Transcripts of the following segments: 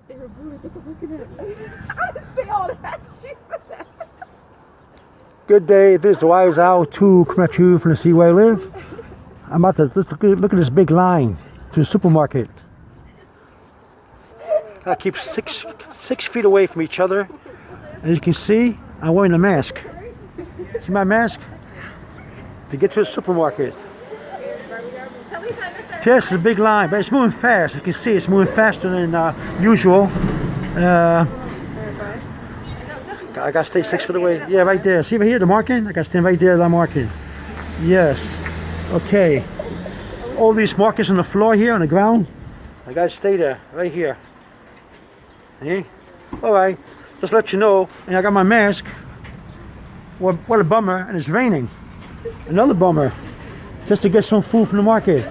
They were bruised. They were looking at me. I didn't say all that. She said that. Good day. This is Wise Out 2 coming at you from the sea where I live. I'm about to look at this big line to the supermarket. I keep six feet away from each other. As you can see, I'm wearing a mask. See my mask? To get to the supermarket. Yes, it's a big line, but it's moving fast. You can see it's moving faster than usual. I gotta stay 6 feet away. Yeah, right there. See right here, the marking? I gotta stand right there, the marking. Yes. Okay. All these markers on the floor here, on the ground. I gotta stay there, right here. Hey? Alright. Just let you know, and I got my mask. What a bummer, and it's raining. Another bummer. Just to get some food from the market.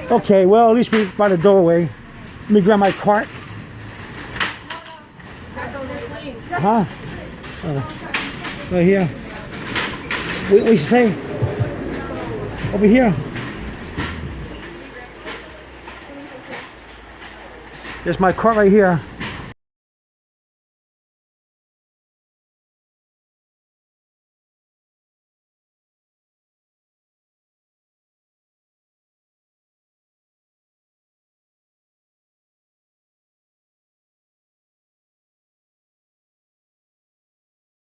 Okay, well, at least we're by the doorway. Let me grab my cart. Huh? Right here. What you say? Over here. There's my cart right here.